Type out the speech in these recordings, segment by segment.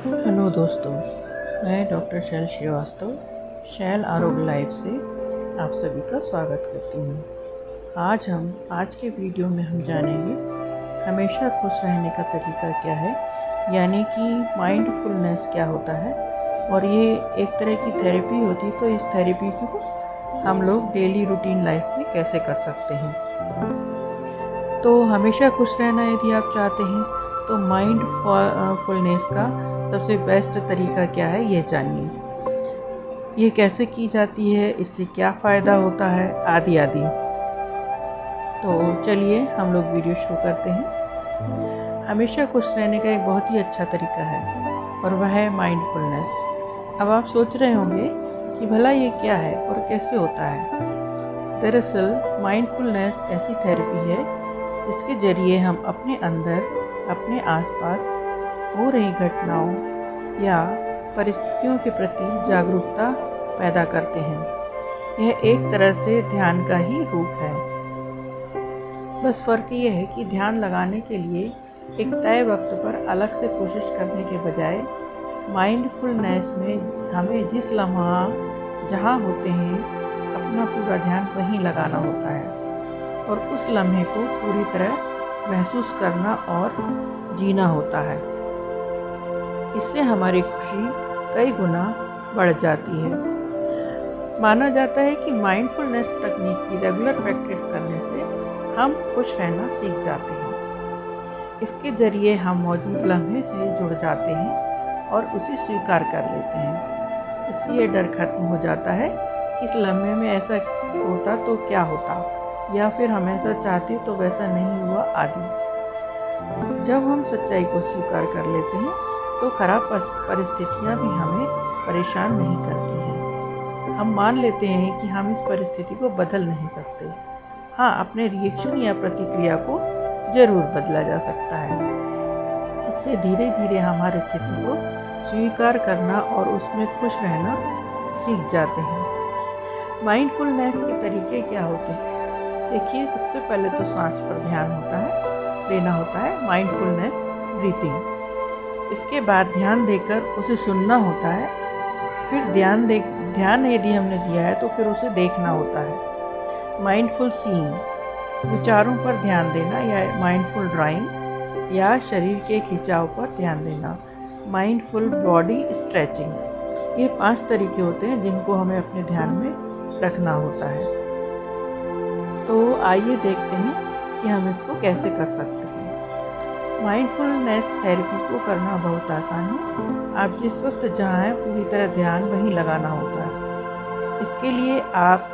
Hello दोस्तों, मैं doctor शैल श्रीवास्तव शैल आरोग्य लाइफ से आप सभी का स्वागत करती हूँ। आज के वीडियो में हम जानेंगे हमेशा खुश रहने का तरीका क्या है, यानी कि माइंडफुलनेस क्या होता है और ये एक तरह की थेरेपी होती है। तो इस थेरेपी को हम लोग डेली रूटीन लाइफ में कैसे कर सकते हैं। तो हमेशा खुश रहना यदि आप चाहते हैं तो माइंडफुलनेस का सबसे बेस्ट तरीका क्या है ये जानिए। ये कैसे की जाती है, इससे क्या फ़ायदा होता है, आदि आदि। तो चलिए हम लोग वीडियो शुरू करते हैं। हमेशा खुश रहने का एक बहुत ही अच्छा तरीका है और वह है माइंडफुलनेस। अब आप सोच रहे होंगे कि भला ये क्या है और कैसे होता है। दरअसल माइंडफुलनेस ऐसी थेरेपी है जिसके ज़रिए हम अपने अंदर, अपने आसपास हो रही घटनाओं या परिस्थितियों के प्रति जागरूकता पैदा करते हैं। यह एक तरह से ध्यान का ही रूप है। बस फ़र्क यह है कि ध्यान लगाने के लिए एक तय वक्त पर अलग से कोशिश करने के बजाय माइंडफुलनेस में हमें जिस लम्हा जहाँ होते हैं अपना पूरा ध्यान वहीं लगाना होता है और उस लम्हे को पूरी तरह महसूस करना और जीना होता है। इससे हमारी खुशी कई गुना बढ़ जाती है। माना जाता है कि माइंडफुलनेस तकनीक की रेगुलर प्रैक्टिस करने से हम खुश रहना सीख जाते हैं। इसके ज़रिए हम मौजूद लम्हे से जुड़ जाते हैं और उसे स्वीकार कर लेते हैं। इससे ये डर खत्म हो जाता है कि इस लम्हे में ऐसा होता तो क्या होता, या फिर हम ऐसा चाहते तो वैसा नहीं हुआ, आदि। जब हम सच्चाई को स्वीकार कर लेते हैं तो खराब परिस्थितियाँ भी हमें परेशान नहीं करती हैं। हम मान लेते हैं कि हम इस परिस्थिति को बदल नहीं सकते। हाँ, अपने रिएक्शन या प्रतिक्रिया को जरूर बदला जा सकता है। इससे धीरे धीरे हमारी स्थिति को स्वीकार करना और उसमें खुश रहना सीख जाते हैं। माइंडफुलनेस के तरीके क्या होते हैं? देखिए, सबसे पहले तो सांस पर ध्यान देना होता है, माइंडफुलनेस ब्रीथिंग। इसके बाद ध्यान देकर उसे सुनना होता है। फिर ध्यान यदि हमने दिया है तो फिर उसे देखना होता है। माइंडफुल सीइंग, विचारों पर ध्यान देना, या माइंडफुल ड्राइंग या शरीर के खिंचाव पर ध्यान देना। Mindful body stretching. ये 5 तरीके होते हैं जिनको हमें अपने ध्यान में रखना होता है। तो आइए देखते हैं कि हम इसको कैसे कर सकते हैं। माइंडफुलनेस थेरेपी को करना बहुत आसान है। आप जिस वक्त जहाँ हैं पूरी तरह ध्यान वहीं लगाना होता है। इसके लिए आप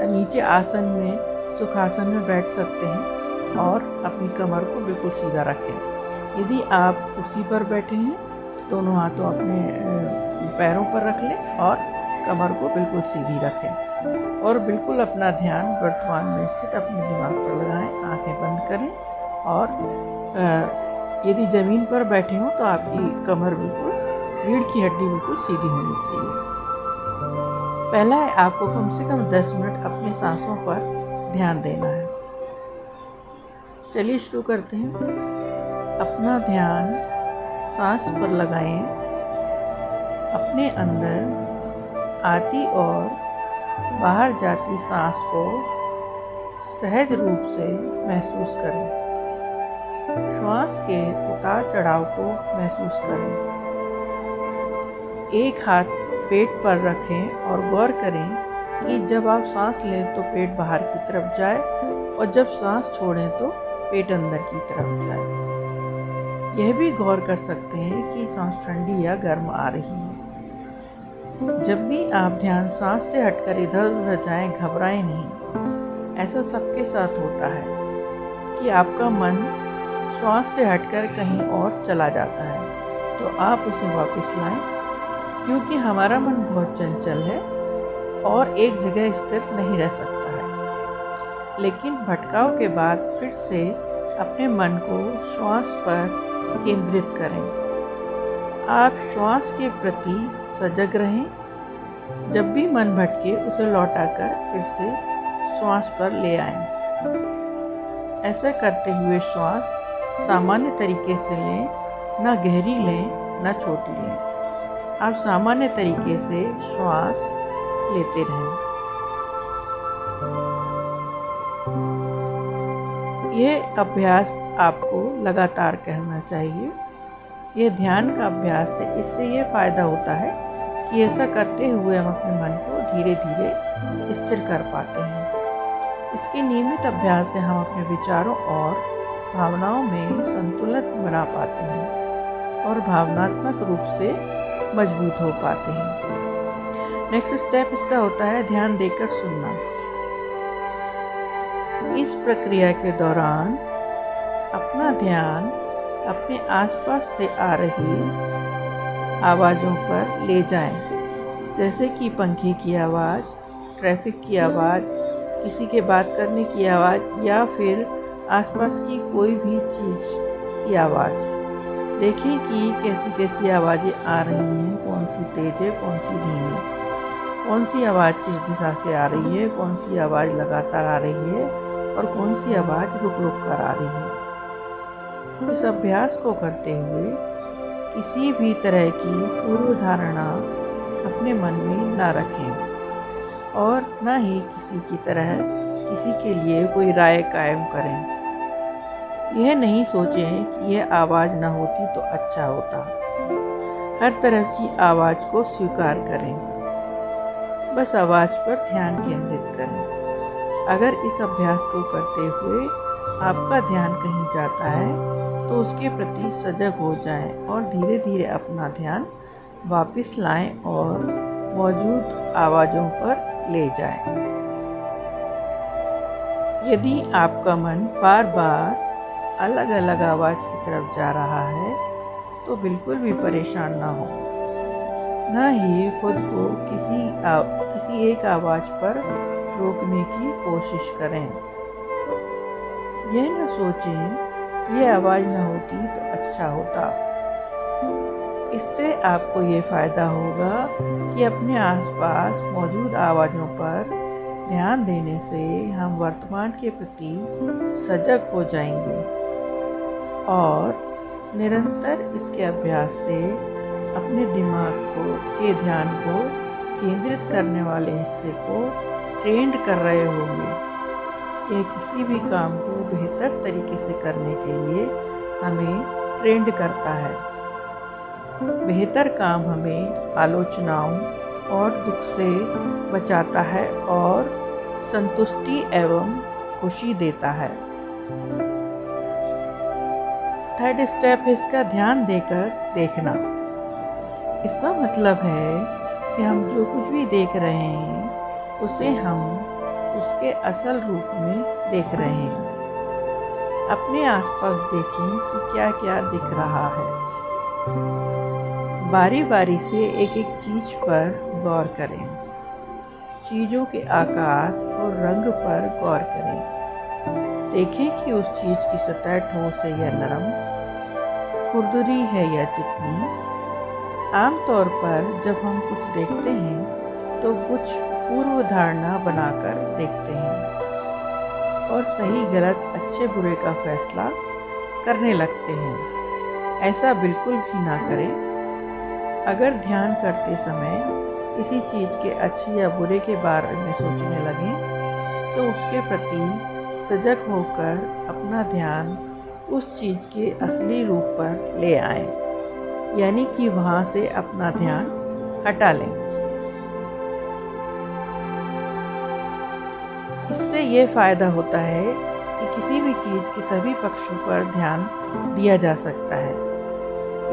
नीचे आसन में, सुखासन में बैठ सकते हैं और अपनी कमर को बिल्कुल सीधा रखें। यदि आप कुर्सी पर बैठे हैं तो दोनों हाथों अपने पैरों पर रख लें और कमर को बिल्कुल सीधी रखें और बिल्कुल अपना ध्यान वर्तमान में स्थित अपने दिमाग पर लगाएं। आंखें बंद करें और यदि ज़मीन पर बैठे हों तो आपकी कमर बिल्कुल, रीढ़ की हड्डी बिल्कुल सीधी होनी चाहिए। पहला है, आपको कम से कम 10 मिनट अपने सांसों पर ध्यान देना है। चलिए शुरू करते हैं। अपना ध्यान सांस पर लगाएं। अपने अंदर आती और बाहर जाती सांस को सहज रूप से महसूस करें। श्वास के उतार चढ़ाव को महसूस करें। एक हाथ पेट पर रखें और गौर करें कि जब आप सांस लें तो पेट बाहर की तरफ जाए और जब सांस छोड़ें तो पेट अंदर की तरफ जाए। यह भी गौर कर सकते हैं कि सांस ठंडी या गर्म आ रही है। जब भी आप ध्यान सांस से हटकर इधर उधर जाएं, घबराएं नहीं। ऐसा सबके साथ होता है कि आपका मन श्वास से हटकर कहीं और चला जाता है, तो आप उसे वापस लाएं, क्योंकि हमारा मन बहुत चंचल है और एक जगह स्थिर नहीं रह सकता है। लेकिन भटकाव के बाद फिर से अपने मन को श्वास पर केंद्रित करें। आप श्वास के प्रति सजग रहें। जब भी मन भटके उसे लौटाकर फिर से श्वास पर ले आएं। ऐसा करते हुए श्वास सामान्य तरीके से लें, ना गहरी लें न छोटी लें। आप सामान्य तरीके से श्वास लेते रहें। यह अभ्यास आपको लगातार करना चाहिए। यह ध्यान का अभ्यास है। इससे ये फ़ायदा होता है कि ऐसा करते हुए हम अपने मन को धीरे धीरे स्थिर कर पाते हैं। इसके नियमित अभ्यास से हम अपने विचारों और भावनाओं में संतुलन बना पाते हैं और भावनात्मक रूप से मजबूत हो पाते हैं। नेक्स्ट स्टेप इसका होता है ध्यान देकर सुनना। इस प्रक्रिया के दौरान अपना ध्यान अपने आसपास से आ रही आवाज़ों पर ले जाएं, जैसे कि पंखे की आवाज़, ट्रैफिक की आवाज़, किसी के बात करने की आवाज़ या फिर आसपास की कोई भी चीज़ की आवाज़। देखें कि कैसी कैसी आवाज़ें आ रही हैं, कौन सी तेज़ है, कौन सी धीमी, कौन सी आवाज़ किस दिशा से आ रही है, कौन सी आवाज़ लगातार आ रही है और कौन सी आवाज़ रुक रुक कर आ रही है। इस अभ्यास को करते हुए किसी भी तरह की पूर्व धारणा अपने मन में न रखें और न ही किसी की तरह किसी के लिए कोई राय कायम करें। यह नहीं सोचें कि यह आवाज़ न होती तो अच्छा होता। हर तरह की आवाज़ को स्वीकार करें, बस आवाज़ पर ध्यान केंद्रित करें। अगर इस अभ्यास को करते हुए आपका ध्यान कहीं जाता है तो उसके प्रति सजग हो जाएं और धीरे धीरे अपना ध्यान वापस लाएं और मौजूद आवाज़ों पर ले जाएं। यदि आपका मन बार बार अलग अलग आवाज़ की तरफ जा रहा है तो बिल्कुल भी परेशान ना हो। न ही खुद को किसी एक आवाज़ पर रोकने की कोशिश करें। यह न सोचें ये आवाज़ न होती तो अच्छा होता। इससे आपको ये फ़ायदा होगा कि अपने आसपास मौजूद आवाज़ों पर ध्यान देने से हम वर्तमान के प्रति सजग हो जाएंगे और निरंतर इसके अभ्यास से अपने दिमाग के ध्यान को केंद्रित करने वाले हिस्से को ट्रेंड कर रहे होंगे। यह किसी भी काम को बेहतर तरीके से करने के लिए हमें ट्रेंड करता है। बेहतर काम हमें आलोचनाओं और दुख से बचाता है और संतुष्टि एवं खुशी देता है। थर्ड स्टेप है इसका ध्यान देकर देखना। इसका मतलब है कि हम जो कुछ भी देख रहे हैं उसे हम उसके असल रूप में देख रहे हैं। अपने आसपास देखें कि क्या क्या दिख रहा है। बारी बारी से एक एक चीज पर गौर करें। चीज़ों के आकार और रंग पर गौर करें। देखें कि उस चीज़ की सतह ठोस है या नरम, खुरदुरी है या चिकनी। आमतौर पर जब हम कुछ देखते हैं तो कुछ पूर्व धारणा बनाकर देखते हैं और सही गलत अच्छे बुरे का फैसला करने लगते हैं। ऐसा बिल्कुल भी ना करें। अगर ध्यान करते समय किसी चीज़ के अच्छे या बुरे के बारे में सोचने लगें तो उसके प्रति सजग होकर अपना ध्यान उस चीज़ के असली रूप पर ले आएं, यानी कि वहाँ से अपना ध्यान हटा लें। इससे ये फ़ायदा होता है कि किसी भी चीज़ के सभी पक्षों पर ध्यान दिया जा सकता है,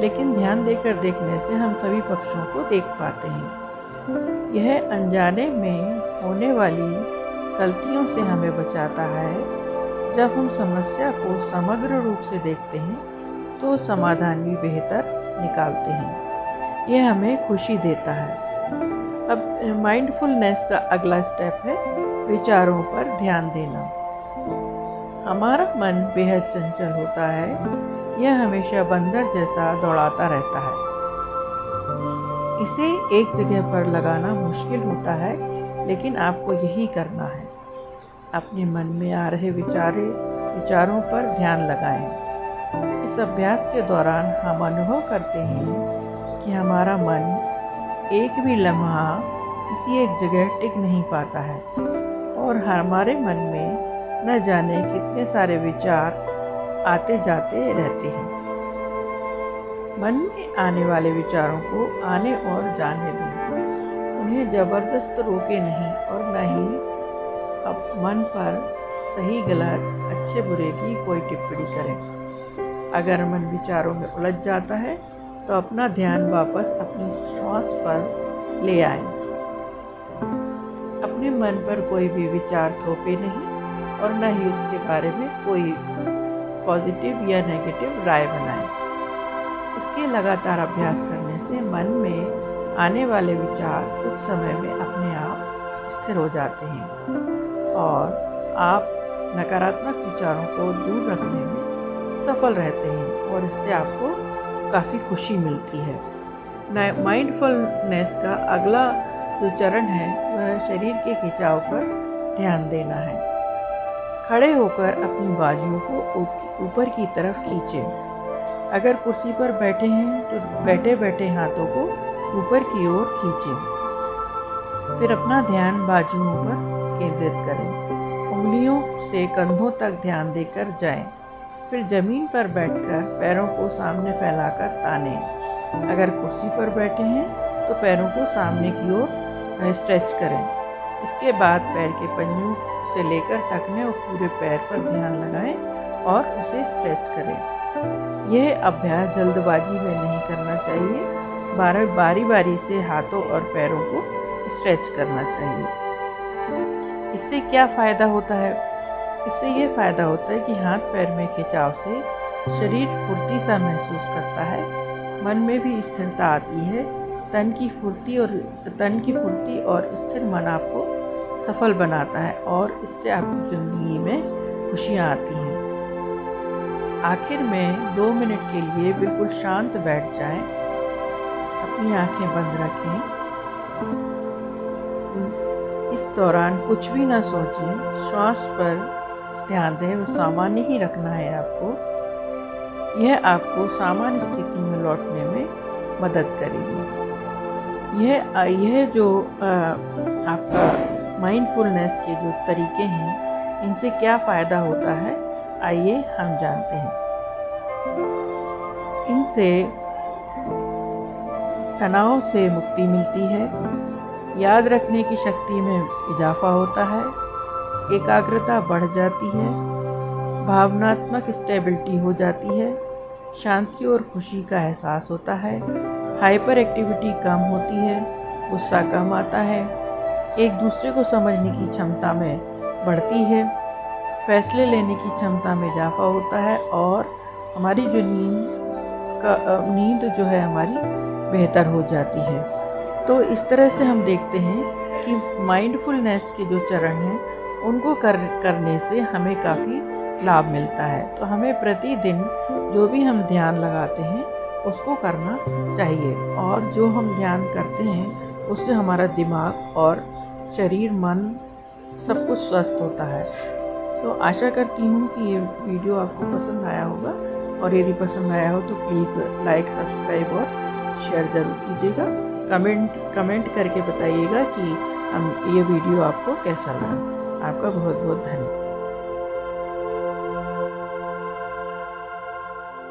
लेकिन ध्यान देकर देखने से हम सभी पक्षों को देख पाते हैं। यह अनजाने में होने वाली गलतियों से हमें बचाता है। जब हम समस्या को समग्र रूप से देखते हैं तो समाधान भी बेहतर निकालते हैं। यह हमें खुशी देता है। अब माइंडफुलनेस का अगला स्टेप है विचारों पर ध्यान देना। हमारा मन बेहद चंचल होता है। यह हमेशा बंदर जैसा दौड़ाता रहता है। इसे एक जगह पर लगाना मुश्किल होता है, लेकिन आपको यही करना है। अपने मन में आ रहे विचारों पर ध्यान लगाएं। इस अभ्यास के दौरान हम अनुभव करते हैं कि हमारा मन एक भी लम्हा किसी एक जगह टिक नहीं पाता है और हमारे मन में न जाने कितने सारे विचार आते जाते रहते हैं। मन में आने वाले विचारों को आने और जाने दें, उन्हें ज़बरदस्त रोके नहीं और न ही अब मन पर सही गलत अच्छे बुरे की कोई टिप्पणी करें। अगर मन विचारों में उलझ जाता है तो अपना ध्यान वापस अपनी श्वास पर ले आए। अपने मन पर कोई भी विचार थोपे नहीं और न ही उसके बारे में कोई पॉजिटिव या नेगेटिव राय बनाएं। इसके लगातार अभ्यास करने से मन में आने वाले विचार कुछ समय में अपने आप स्थिर हो जाते हैं और आप नकारात्मक विचारों को दूर रखने में सफल रहते हैं और इससे आपको काफ़ी खुशी मिलती है। माइंडफुलनेस का अगला जो चरण है वह शरीर के खिंचाव पर ध्यान देना है। खड़े होकर अपनी बाजुओं को ऊपर की तरफ खींचें। अगर कुर्सी पर बैठे हैं तो बैठे बैठे हाथों को ऊपर की ओर खींचें। फिर अपना ध्यान बाजुओं पर केंद्रित करें। उंगलियों से कंधों तक ध्यान देकर जाएं। फिर ज़मीन पर बैठकर पैरों को सामने फैलाकर तानें। अगर कुर्सी पर बैठे हैं तो पैरों को सामने की ओर स्ट्रेच करें। इसके बाद पैर के पंजों से लेकर टखने और पूरे पैर पर ध्यान लगाएं और उसे स्ट्रेच करें। यह अभ्यास जल्दबाजी में नहीं करना चाहिए। बारी बारी से हाथों और पैरों को स्ट्रेच करना चाहिए। इससे क्या फ़ायदा होता है? इससे ये फ़ायदा होता है कि हाथ पैर में खिंचाव से शरीर फुर्ती सा महसूस करता है, मन में भी स्थिरता आती है। तन की फुर्ती और स्थिर मन आपको सफल बनाता है और इससे आपकी ज़िंदगी में खुशियाँ आती हैं। आखिर में 2 मिनट के लिए बिल्कुल शांत बैठ जाएं। अपनी आंखें बंद रखें। इस दौरान कुछ भी ना सोचें, श्वास पर ध्यान दें। वो सामान्य ही रखना है आपको। यह आपको सामान्य स्थिति में लौटने में मदद करेगी। यह जो आपका माइंडफुलनेस के जो तरीके हैं, इनसे क्या फ़ायदा होता है आइए हम जानते हैं। इनसे तनाव से मुक्ति मिलती है, याद रखने की शक्ति में इजाफा होता है, एकाग्रता बढ़ जाती है, भावनात्मक स्टेबिलिटी हो जाती है, शांति और खुशी का एहसास होता है, हाइपर एक्टिविटी कम होती है, गुस्सा कम आता है, एक दूसरे को समझने की क्षमता में बढ़ती है, फैसले लेने की क्षमता में इजाफा होता है और हमारी जो नींद जो है हमारी बेहतर हो जाती है। तो इस तरह से हम देखते हैं कि माइंडफुलनेस के जो चरण हैं उनको करने से हमें काफ़ी लाभ मिलता है। तो हमें प्रतिदिन जो भी हम ध्यान लगाते हैं उसको करना चाहिए और जो हम ध्यान करते हैं उससे हमारा दिमाग और शरीर मन सब कुछ स्वस्थ होता है। तो आशा करती हूँ कि ये वीडियो आपको पसंद आया होगा और यदि पसंद आया हो तो प्लीज़ लाइक, सब्सक्राइब और शेयर ज़रूर कीजिएगा। कमेंट करके बताइएगा कि ये वीडियो आपको कैसा लगा। आपका बहुत बहुत धन्यवाद।